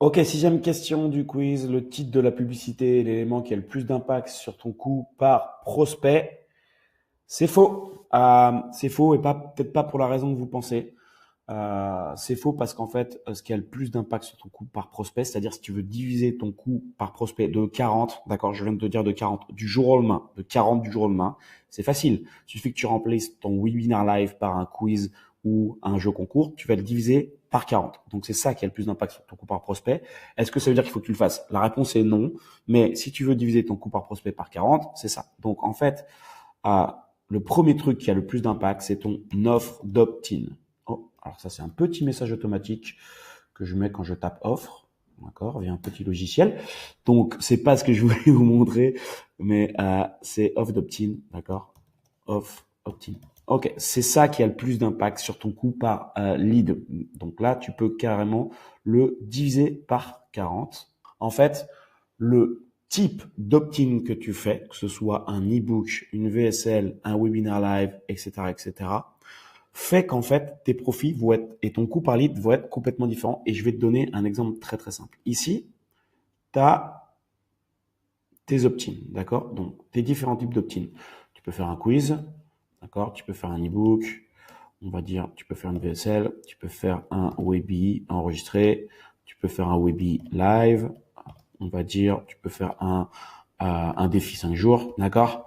Ok, sixième question du quiz. Le titre de la publicité est l'élément qui a le plus d'impact sur ton coût par prospect. C'est faux. C'est faux et pas peut-être pas pour la raison que vous pensez. C'est faux parce qu'en fait, ce qui a le plus d'impact sur ton coût par prospect, c'est-à-dire si tu veux diviser ton coût par prospect de 40, d'accord, je viens de te dire de 40 du jour au lendemain, de 40 du jour au lendemain, c'est facile. Il suffit que tu remplisses ton webinar live par un quiz ou un jeu concours, tu vas le diviser par 40. Donc c'est ça qui a le plus d'impact sur ton coût par prospect. Est-ce que ça veut dire qu'il faut que tu le fasses? La réponse est non. Mais si tu veux diviser ton coût par prospect par 40, c'est ça. Donc en fait, euh, le premier truc qui a le plus d'impact, c'est ton offre d'opt-in. Oh, alors ça, c'est un petit message automatique que je mets quand je tape offre. D'accord, via un petit logiciel. Donc, c'est pas ce que je voulais vous montrer, mais c'est off d'opt-in, d'accord? Off opt-in. Ok, c'est ça qui a le plus d'impact sur ton coût par lead. Donc là, tu peux carrément le diviser par 40. En fait, le type d'opt-in que tu fais, que ce soit un e-book, une VSL, un webinar live, etc., etc., fait qu'en fait, tes profits vont être, et ton coût par lead vont être complètement différents. Et je vais te donner un exemple très, très simple. Ici, tu as tes opt-in, d'accord? Donc, tes différents types d'opt-in. Tu peux faire un quiz, d'accord? Tu peux faire un e-book, on va dire, tu peux faire une VSL, tu peux faire un webi enregistré, tu peux faire un webi live, on va dire, tu peux faire un défi 5 jours, d'accord?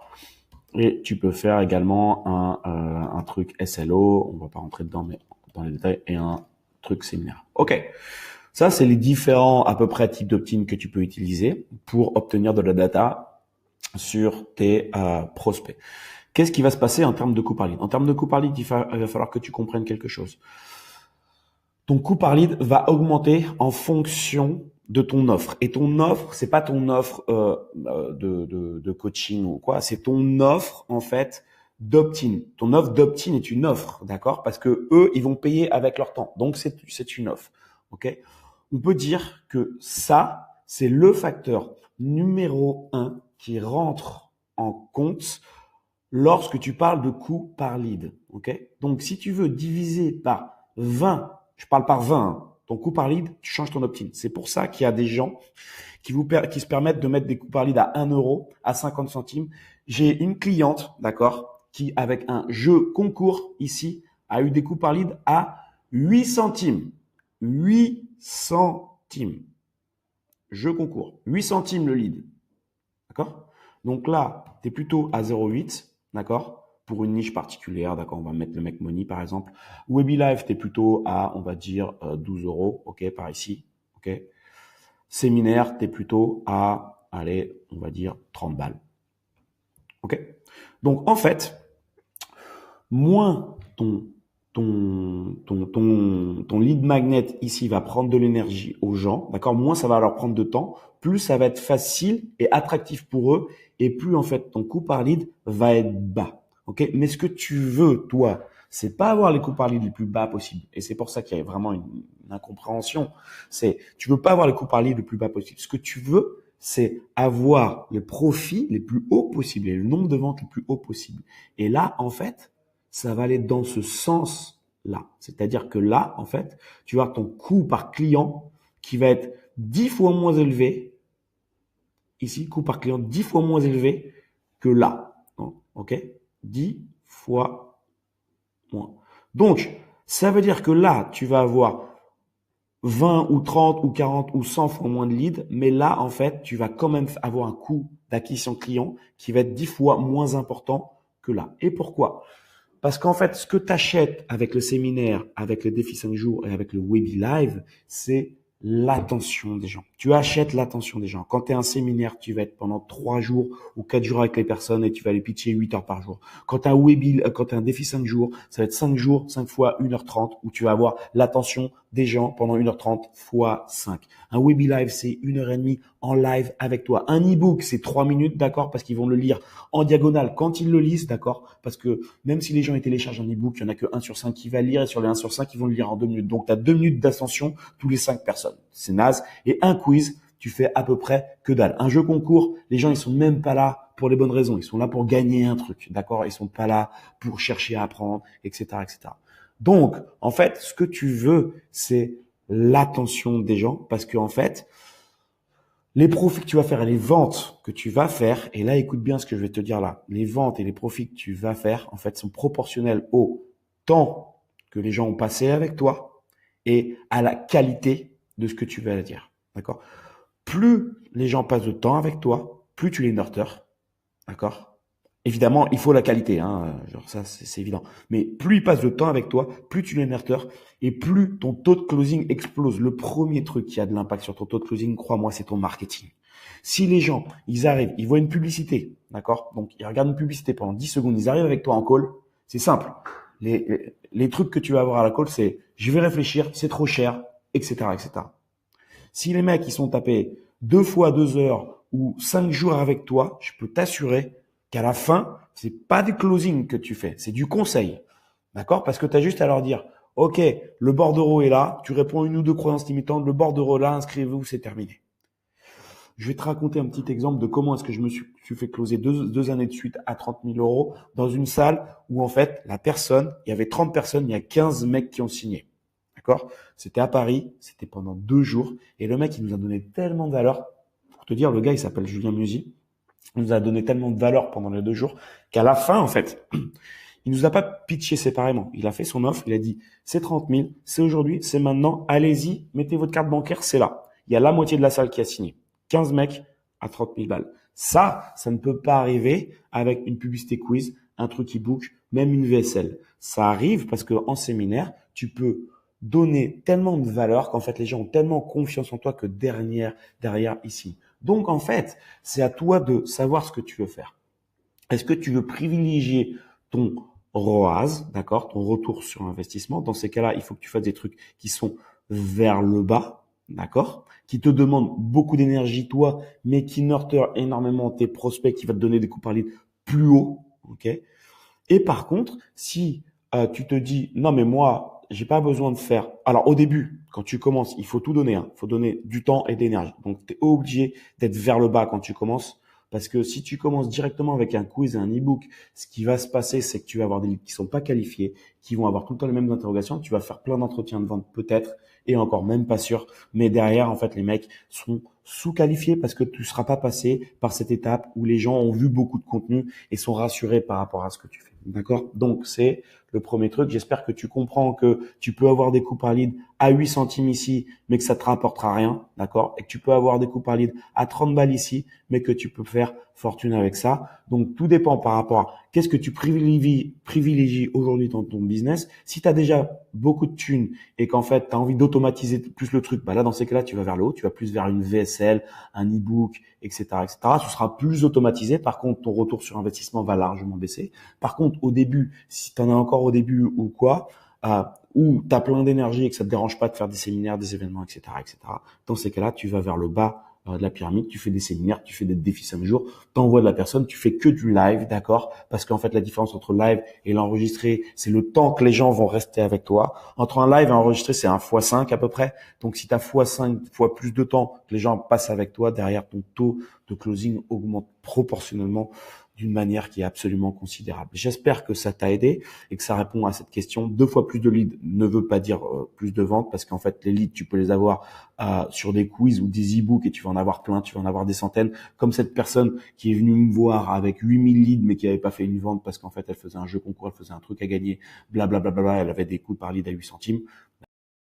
Et tu peux faire également un truc SLO, on va pas rentrer dedans, mais dans les détails, et un truc séminaire. Ok. Ça, c'est les différents à peu près types d'opt-in que tu peux utiliser pour obtenir de la data sur tes prospects. Qu'est-ce qui va se passer en termes de coût par lead? En termes de coût par lead, il va falloir que tu comprennes quelque chose. Ton coût par lead va augmenter en fonction de ton offre. Et ton offre, c'est pas ton offre de coaching ou quoi, c'est ton offre en fait d'opt-in. Ton offre d'opt-in est une offre, d'accord? Parce que eux, ils vont payer avec leur temps. Donc c'est une offre. OK? On peut dire que ça, c'est le facteur numéro un qui rentre en compte lorsque tu parles de coût par lead. OK? Donc si tu veux diviser par 20, je parle par 20, hein, ton coût par lead, tu changes ton opt-in. C'est pour ça qu'il y a des gens qui se permettent de mettre des coûts par lead à 1 euro, à 50 centimes. J'ai une cliente, d'accord, qui avec un jeu concours ici a eu des coûts par lead à 8 centimes. 8 centimes. Jeu concours. 8 centimes le lead. D'accord? Donc là, tu es plutôt à 0,8, d'accord? Pour une niche particulière, d'accord? On va mettre le Make Money par exemple. Webi Live, tu es plutôt à, on va dire, 12 euros, ok, par ici, ok? Séminaire, tu es plutôt à, allez, on va dire 30 balles, ok? Donc en fait, moins ton lead magnet ici va prendre de l'énergie aux gens, d'accord? Moins ça va leur prendre de temps, plus ça va être facile et attractif pour eux, et plus en fait ton coût par lead va être bas, ok? Mais ce que tu veux, toi, c'est pas avoir les coûts par lead les plus bas possible. Et c'est pour ça qu'il y a vraiment une incompréhension. C'est, tu veux pas avoir les coûts par lead les plus bas possible. Ce que tu veux, c'est avoir les profits les plus hauts possibles et le nombre de ventes les plus hauts possible. Et là, en fait, ça va aller dans ce sens-là. C'est-à-dire que là, en fait, tu vas avoir ton coût par client qui va être 10 fois moins élevé. Ici, coût par client 10 fois moins élevé que là. OK? 10 fois moins. Donc, ça veut dire que là, tu vas avoir 20 ou 30 ou 40 ou 100 fois moins de leads, mais là, en fait, tu vas quand même avoir un coût d'acquisition client qui va être 10 fois moins important que là. Et pourquoi? Parce qu'en fait, ce que tu achètes avec le séminaire, avec le défi 5 jours et avec le Webi Live, c'est l'attention des gens. Tu achètes l'attention des gens. Quand tu es un séminaire, tu vas être pendant 3 jours ou 4 jours avec les personnes et tu vas les pitcher 8 heures par jour. Quand tu as quand tu un défi 5 jours, ça va être 5 jours, 5 fois 1h30 où tu vas avoir l'attention des gens pendant 1h30 fois 5. Un Webi Live, c'est 1h30 en live avec toi. Un e-book, c'est 3 minutes, d'accord, parce qu'ils vont le lire en diagonale quand ils le lisent, d'accord, parce que même si les gens ils téléchargent un e-book, il y en a que 1 sur 5 qui va lire et sur les 1 sur 5, ils vont le lire en 2 minutes. Donc, tu as 2 minutes d'ascension tous les 5 personnes. C'est naze. Et un quiz, tu fais à peu près que dalle. Un jeu concours, les gens, ils sont même pas là pour les bonnes raisons. Ils sont là pour gagner un truc, d'accord? Ils sont pas là pour chercher à apprendre, etc., etc. Donc, en fait, ce que tu veux, c'est l'attention des gens parce que en fait, les profits que tu vas faire et les ventes que tu vas faire, et là, écoute bien ce que je vais te dire là, les ventes et les profits que tu vas faire, en fait, sont proportionnels au temps que les gens ont passé avec toi et à la qualité de ce que tu vas dire. D'accord? Plus les gens passent de temps avec toi, plus tu les nurtures. D'accord? Évidemment, il faut la qualité, hein, genre ça, c'est évident. Mais plus ils passent de temps avec toi, plus tu les nurtures et plus ton taux de closing explose. Le premier truc qui a de l'impact sur ton taux de closing, crois-moi, c'est ton marketing. Si les gens, ils arrivent, ils voient une publicité, d'accord? Donc, ils regardent une publicité pendant 10 secondes, ils arrivent avec toi en call, c'est simple. Les trucs que tu vas avoir à la call, c'est je vais réfléchir, c'est trop cher, etc., etc. Si les mecs, ils sont tapés 2 fois 2 heures ou 5 jours avec toi, je peux t'assurer qu'à la fin, c'est pas du closing que tu fais, c'est du conseil. D'accord? Parce que tu as juste à leur dire, OK, le bordereau est là, tu réponds une ou deux croyances limitantes, le bordereau est là, inscrivez-vous, c'est terminé. Je vais te raconter un petit exemple de comment est-ce que je me suis fait closer deux années de suite à 30 000 euros dans une salle où en fait, il y avait 30 personnes, il y a 15 mecs qui ont signé. D'accord? C'était à Paris, c'était pendant 2 jours et le mec, il nous a donné tellement de valeur. Pour te dire, le gars, il s'appelle Julien Musi. Il nous a donné tellement de valeur pendant les 2 jours qu'à la fin, en fait, il nous a pas pitché séparément. Il a fait son offre, il a dit, c'est 30 000, c'est aujourd'hui, c'est maintenant, allez-y, mettez votre carte bancaire, c'est là. Il y a la moitié de la salle qui a signé. 15 mecs à 30 000 balles. Ça ne peut pas arriver avec une publicité quiz, un truc e-book, même une VSL. Ça arrive parce que en séminaire, tu peux donner tellement de valeur qu'en fait, les gens ont tellement confiance en toi que derrière, ici. Donc, en fait, c'est à toi de savoir ce que tu veux faire. Est-ce que tu veux privilégier ton ROAS, d'accord, ton retour sur investissement? Dans ces cas-là, il faut que tu fasses des trucs qui sont vers le bas, d'accord, qui te demandent beaucoup d'énergie toi, mais qui nurture énormément tes prospects, qui va te donner des coups par lead plus haut, ok. Et par contre, si tu te dis non mais moi j'ai pas besoin de faire. Alors au début, quand tu commences, il faut tout donner. Il faut donner du temps et de l'énergie. Donc tu es obligé d'être vers le bas quand tu commences. Parce que si tu commences directement avec un quiz et un e-book, ce qui va se passer, c'est que tu vas avoir des leads qui sont pas qualifiés, qui vont avoir tout le temps les mêmes interrogations. Tu vas faire plein d'entretiens de vente peut-être, et encore même pas sûr. Mais derrière, en fait, les mecs sont sous-qualifiés parce que tu seras pas passé par cette étape où les gens ont vu beaucoup de contenu et sont rassurés par rapport à ce que tu fais. D'accord? Donc, c'est le premier truc. J'espère que tu comprends que tu peux avoir des coups par lead à 8 centimes ici, mais que ça te rapportera rien. D'accord? Et que tu peux avoir des coups par lead à 30 balles ici, mais que tu peux faire fortune avec ça. Donc, tout dépend par rapport à qu'est-ce que tu privilégies aujourd'hui dans ton business. Si tu as déjà beaucoup de thunes et qu'en fait, tu as envie d'automatiser plus le truc, bah là, dans ces cas-là, tu vas vers le haut, tu vas plus vers une VSL, un e-book, etc., etc. Tu seras plus automatisé. Par contre, ton retour sur investissement va largement baisser. Par contre, au début, si tu en as encore au début ou quoi, ou tu as plein d'énergie et que ça te dérange pas de faire des séminaires, des événements, etc., etc., dans ces cas-là, tu vas vers le bas de la pyramide, tu fais des séminaires, tu fais des défis 5 jours, t'envoies de la personne, tu fais que du live, d'accord? Parce qu'en fait, la différence entre le live et l'enregistré, c'est le temps que les gens vont rester avec toi. Entre un live et un enregistré, c'est 1 x 5 à peu près. Donc, si tu as 5 fois plus de temps que les gens passent avec toi, derrière ton taux de closing augmente proportionnellement d'une manière qui est absolument considérable. J'espère que ça t'a aidé et que ça répond à cette question. 2 fois plus de leads ne veut pas dire plus de ventes parce qu'en fait, les leads, tu peux les avoir sur des quiz ou des e-books et tu vas en avoir plein, tu vas en avoir des centaines. Comme cette personne qui est venue me voir avec 8000 leads mais qui n'avait pas fait une vente parce qu'en fait, elle faisait un jeu concours, elle faisait un truc à gagner, blablabla, elle avait des coûts par lead à 8 centimes.